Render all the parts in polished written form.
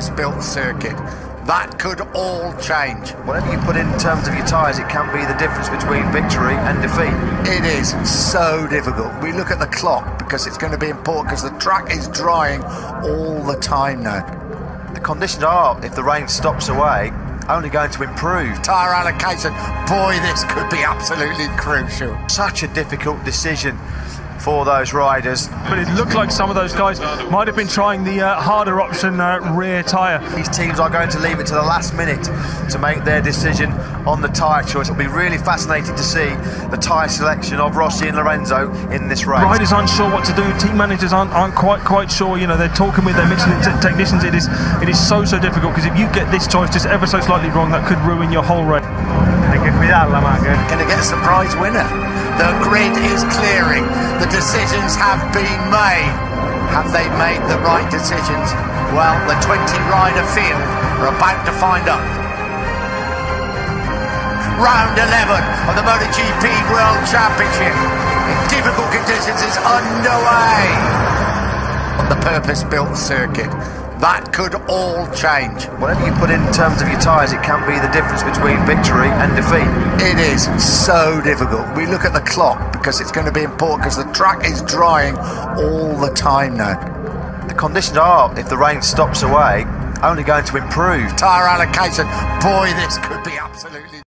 purpose-built circuit. That could all change. Whatever you put in terms of your tyres, it can be the difference between victory and defeat. It is so difficult. We look at the clock because it's going to be important because the track is drying all the time now. The conditions are, if the rain stops away, only going to improve. Tyre allocation, boy, this could be absolutely crucial. Such a difficult decision for those riders. But it looked like some of those guys might have been trying the harder option, rear tyre. These teams are going to leave it to the last minute to make their decision on the tyre choice. It'll be really fascinating to see the tyre selection of Rossi and Lorenzo in this race. Riders aren't sure what to do. Team managers aren't quite sure. You know, they're talking with their Michelin technicians. It is so difficult, because if you get this choice just ever so slightly wrong, that could ruin your whole race. Going to get a surprise winner. The grid is clearing. The decisions have been made. Have they made the right decisions? Well, the 20-rider field are about to find out. Round 11 of the MotoGP World Championship in difficult conditions is underway. On the purpose-built circuit. That could all change. Whatever you put in terms of your tyres, it can be the difference between victory and defeat. It is so difficult. We look at the clock because it's going to be important because the track is drying all the time now. The conditions are, if the rain stops away, only going to improve. Tyre allocation, boy, this could be absolutely...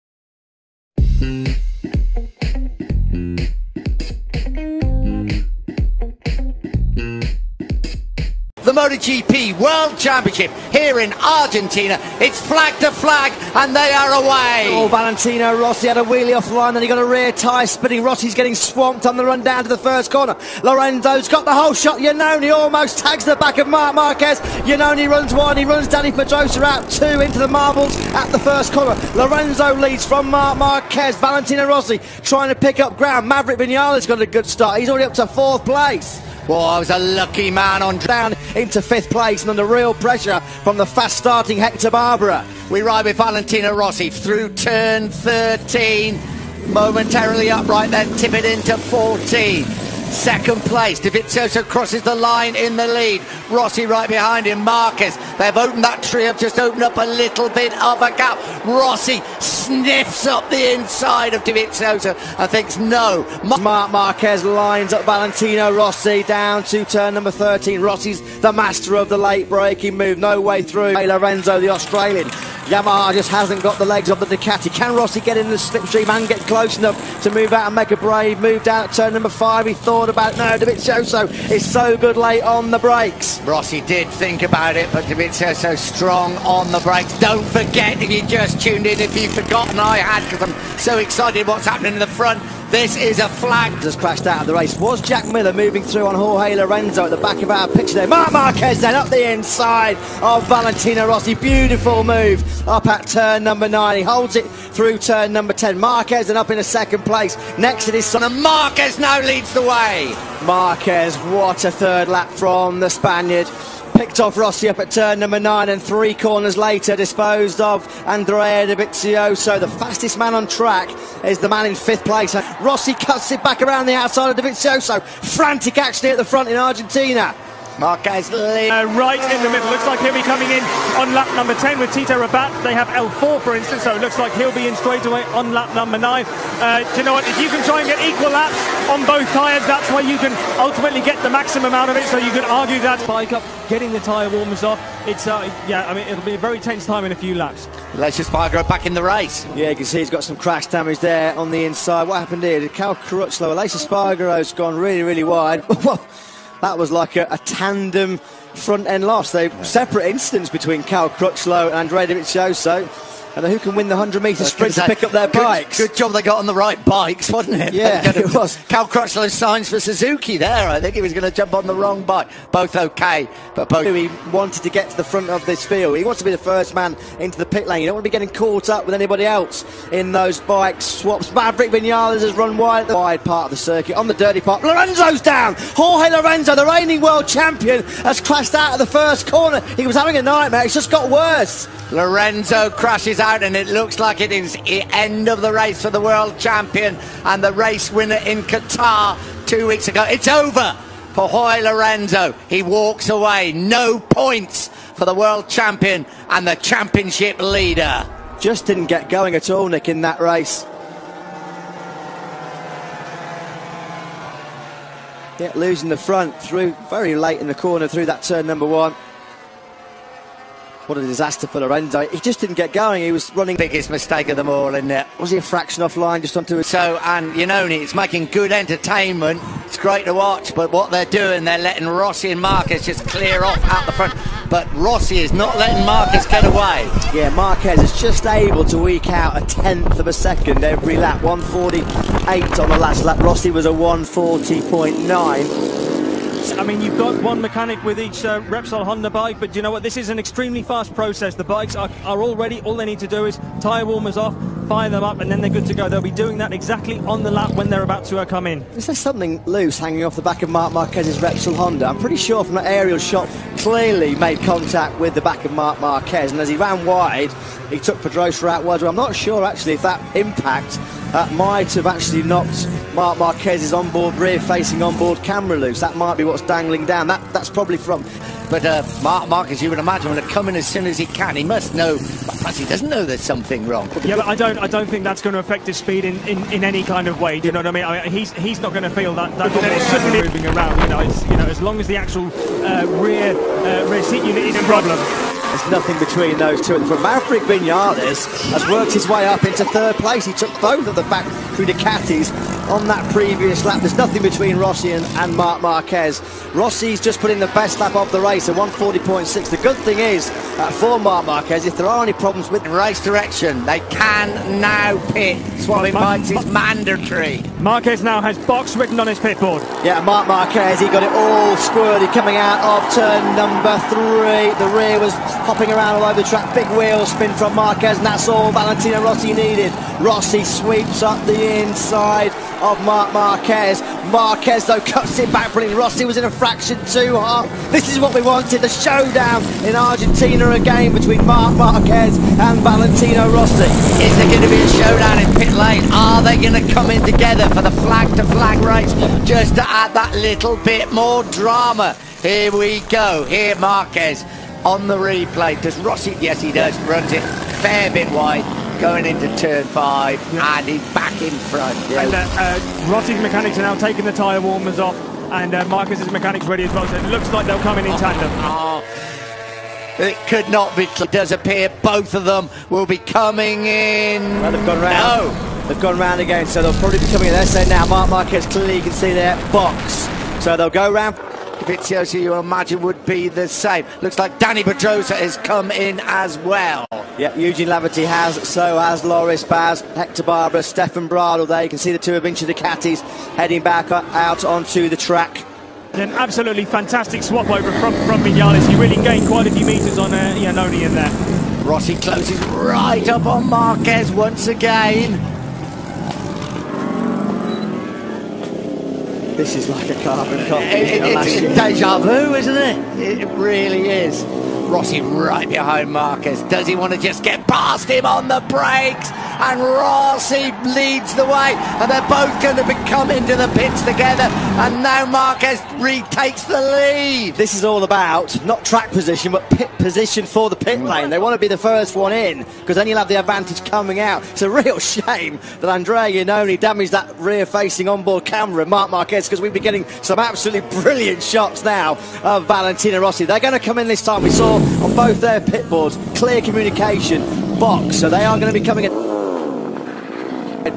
The MotoGP World Championship here in Argentina. It's flag to flag and they are away. Oh, Valentino Rossi had a wheelie off the line, then he got a rear tyre spinning. Rossi's getting swamped on the run down to the first corner. Lorenzo's got the whole shot. Iannone almost tags the back of Marc Marquez. Iannone runs wide, he runs Danny Pedrosa out two into the marbles at the first corner. Lorenzo leads from Marc Marquez. Valentino Rossi trying to pick up ground. Maverick Vinales got a good start. He's already up to 4th place. Well, I was a lucky man on down into 5th place and under real pressure from the fast starting Hector Barbera. We ride with Valentino Rossi through turn 13, momentarily upright, then tip it into 14. 2nd place, Dovizioso crosses the line in the lead. Rossi right behind him, Marquez. They've opened that tree up, just opened up a little bit of a gap. Rossi sniffs up the inside of Dovizioso and thinks no. Marc Marquez lines up Valentino Rossi down to turn number 13. Rossi's the master of the late braking move, no way through. Lorenzo, the Australian. Yamaha just hasn't got the legs of the Ducati. Can Rossi get in the slipstream and get close enough to move out and make a brave move down at turn number 5? He thought about it. No, Dovizioso is so good late on the brakes. Rossi did think about it, but Dovizioso strong on the brakes. Don't forget, if you just tuned in, if you've forgotten, I had, because I'm so excited what's happening in the front. This is a flag. Just crashed out of the race. Was Jack Miller moving through on Jorge Lorenzo at the back of our picture there. Marc Marquez then up the inside of Valentino Rossi. Beautiful move up at turn number 9. He holds it through turn number 10. Marquez then up in a 2nd place. Next it is son. And Marquez now leads the way. Marquez, what a 3rd lap from the Spaniard. Picked off Rossi up at turn number 9 and 3 corners later disposed of Andrea Dovizioso. The fastest man on track is the man in 5th place. Rossi cuts it back around the outside of Dovizioso. Frantic action at the front in Argentina. Marquez right in the middle. Looks like he'll be coming in on lap number 10 with Tito Rabat. They have L4, for instance, so it looks like he'll be in straight away on lap number 9. Do you know what? If you can try and get equal laps on both tyres, that's where you can ultimately get the maximum out of it. So you could argue that spike up, getting the tyre warmers off. It's yeah, I mean, it'll be a very tense time in a few laps. Aleix Espargaro back in the race. Yeah, you can see he's got some crash damage there on the inside. What happened here? Did Cal Crutchlow? Aleix Espargaro's gone really wide. That was like a tandem front end loss. They separate incidents between Cal Crutchlow and Andrea Dovizioso. And who can win the 100-metre sprint to pick up their bikes? Good job they got on the right bikes, wasn't it? Yeah, it was. Cal Crutchlow signs for Suzuki there. I think he was going to jump on the wrong bike. Both okay, but both... He wanted to get to the front of this field. He wants to be the first man into the pit lane. You don't want to be getting caught up with anybody else in those bike swaps. Maverick Vinales has run wide at the wide part of the circuit. On the dirty part, Lorenzo's down. Jorge Lorenzo, the reigning world champion, has crashed out of the first corner. He was having a nightmare. It's just got worse. Lorenzo crashes out and it looks like it is the end of the race for the world champion and the race winner in Qatar 2 weeks ago. It's over for Jorge Lorenzo. He walks away. No points for the world champion and the championship leader. Just didn't get going at all, Nick, in that race. Yeah, losing the front through very late in the corner through that turn number 1. What a disaster for Lorenzo. He just didn't get going. He was running. Biggest mistake of them all, isn't it? Was he a fraction offline just onto it? So, and you know, it's making good entertainment. It's great to watch, but what they're doing, they're letting Rossi and Marquez just clear off out the front. But Rossi is not letting Marquez get away. Yeah, Marquez is just able to eke out a 1/10 of a second every lap. 1:48 on the last lap. Rossi was a 1:40.9. I mean, you've got one mechanic with each Repsol Honda bike, but you know what? This is an extremely fast process. The bikes are all ready. All they need to do is tyre warmers off, fire them up, and then they're good to go. They'll be doing that exactly on the lap when they're about to come in. Is there something loose hanging off the back of Marc Marquez's Repsol Honda? I'm pretty sure from that aerial shot, clearly made contact with the back of Marc Marquez, and as he ran wide, he took Pedrosa out wide. I'm not sure actually if that impact might have actually knocked Marc Marquez's onboard rear-facing onboard camera loose. That might be what's dangling down. That's probably from. But Marc Marquez, you would imagine, will come in as soon as he can. He must know, perhaps he doesn't know there's something wrong. Yeah, but I don't think that's going to affect his speed in any kind of way. Do you know what I mean? He's not going to feel that shouldn't be moving around. You know, as long as the actual rear seat unit isn't a problem. There's nothing between those two. From Maverick Vinales has worked his way up into 3rd place. He took both of the factory Ducatis on that previous lap. There's nothing between Rossi and Marc Marquez. Rossi's just put in the best lap of the race, a 1:40.6. The good thing is, for Marc Marquez, if there are any problems with race direction, they can now pit. Swapping bikes is mandatory. Marquez now has box written on his pit board. Yeah, Marc Marquez, he got it all squirrely coming out of turn number 3. The rear was hopping around all over the track. Big wheel spin from Marquez, and that's all Valentino Rossi needed. Rossi sweeps up the inside of Marc Marquez. Marquez, though, cuts it back brilliantly. Rossi was in a fraction too hot. This is what we wanted, the showdown in Argentina again between Marc Marquez and Valentino Rossi. Is there going to be a showdown in pit lane? Are they going to come in together for the flag-to-flag race just to add that little bit more drama? Here we go. Here Marquez on the replay. Does Rossi? Yes, he does. Runs it a fair bit wide. Going into turn 5, and he's back in front. Yeah. And Rossi's mechanics are now taking the tyre warmers off, and Marquez's mechanics ready as well, so it looks like they'll come in tandem. It could not be. It does appear both of them will be coming in. Well, they've gone round. No. They've gone round again, so they'll probably be coming in. They're saying now, Marc Marquez, clearly you can see their box. So they'll go round. Vizioso, you imagine, would be the same. Looks like Danny Pedrosa has come in as well. Yeah, Eugene Laverty has, so has Loris Baz, Hector Barbara, Stefan Bradl there. You can see the two Vinci Ducatis heading back out onto the track. An absolutely fantastic swap over from Vinales. He really gained quite a few metres on Iannone in there. Rossi closes right up on Marquez once again. This is like a carbon copy. It's deja vu, isn't it? It really is. Rossi right behind Marquez. Does he want to just get past him on the brakes? And Rossi leads the way, and they're both going to come into the pits together, and now Marquez retakes the lead. This is all about not track position but pit position for the pit lane. They want to be the first one in, because then you'll have the advantage coming out. It's a real shame that Andrea Iannone damaged that rear facing onboard camera, Marc Marquez, because we've been getting some absolutely brilliant shots now of Valentino Rossi. They're going to come in this time. We saw on both their pit boards clear communication box, so they are going to be coming in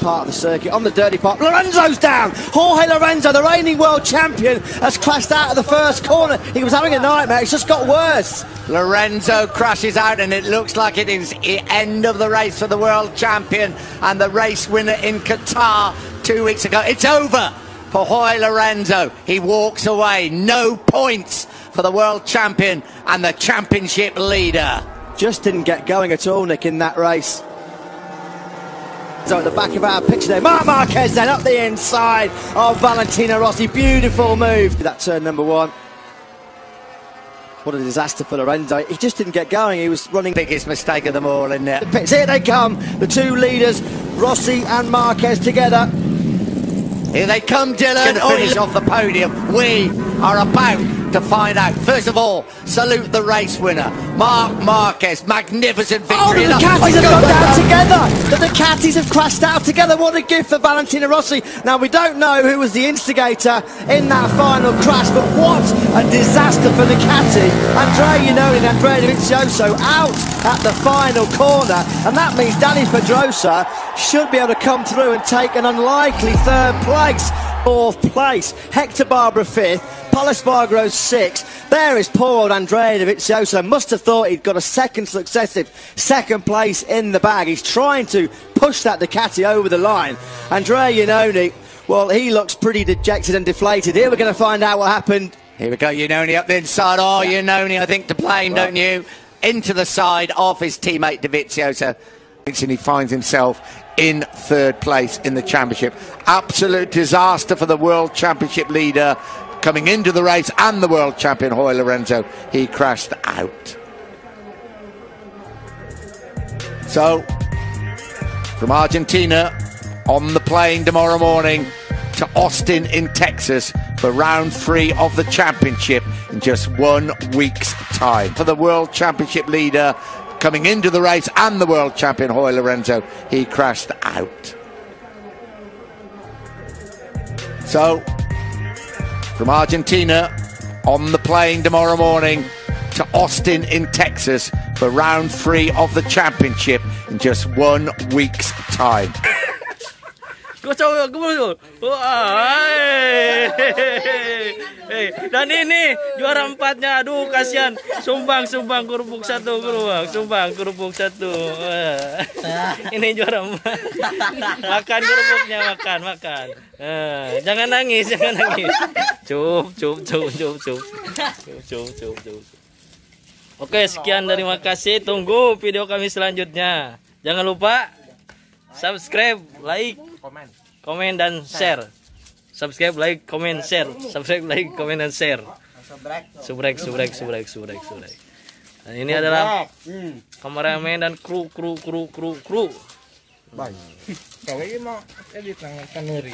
part of the circuit on the dirty part. Lorenzo's down. Jorge Lorenzo, the reigning world champion, has crashed out of the first corner. He was having a nightmare. It's just got worse. Lorenzo crashes out, and it looks like it is the end of the race for the world champion and the race winner in Qatar 2 weeks ago. It's over for Jorge Lorenzo. He walks away. No points for the world champion and the championship leader. Just didn't get going at all, Nick, in that race. So at the back of our picture there, Marc Marquez then up the inside of Valentino Rossi. Beautiful move. That turn number 1. What a disaster for Lorenzo. He just didn't get going. He was running. Biggest mistake of them all, isn't it? The pits. Here they come, the two leaders, Rossi and Marquez together. Here they come, Dylan. Going to finish off the podium. We are about to find out. First of all, salute the race winner. Marc Marquez, magnificent victory. Oh, the Ducatis have gone down together. The Ducatis have crashed out together. What a gift for Valentino Rossi. Now, we don't know who was the instigator in that final crash, but what a disaster for Ducati. Andrea Iannone and Andrea Dovizioso out at the final corner, and that means Danny Pedrosa should be able to come through and take an unlikely third place. Fourth place, Hector Barbara fifth, Pol Espargaro sixth. There is poor old Andrea Dovizioso. Must have thought he'd got a successive second place in the bag. He's trying to push that Ducati over the line. Andrea Iannone, well, he looks pretty dejected and deflated. Here we're going to find out what happened. Here we go, Iannone up the inside. Oh, yeah. Iannone, I think, to blame, right, don't you? Into the side of his teammate Dovizioso. And he finds himself in third place in the championship. Absolute disaster for the World Championship leader coming into the race, and the world champion Jorge Lorenzo. He crashed out. So, from Argentina, on the plane tomorrow morning to Austin in Texas for round 3 of the championship in just 1 week's time. For the World Championship leader coming into the race, and the world champion Jorge Lorenzo. He crashed out. So, from Argentina, on the plane tomorrow morning to Austin in Texas for round 3 of the championship in just 1 week's time. Dan ini juara 4-nya, aduh kasihan, sumbang kerupuk 1 gerobak, sumbang kerupuk 1. Ini juara 4. Makan kerupuknya, makan. Jangan nangis. Cup. Oke, sekian, terima kasih. Tunggu video kami selanjutnya. Jangan lupa subscribe, like, komen dan share. Subscribe, like, comment, share. Subscribe, like, comment, dan share. Subrek. Nah, ini adalah kameramen dan kru. Baik. Kau ini mau edit tangan kanuri.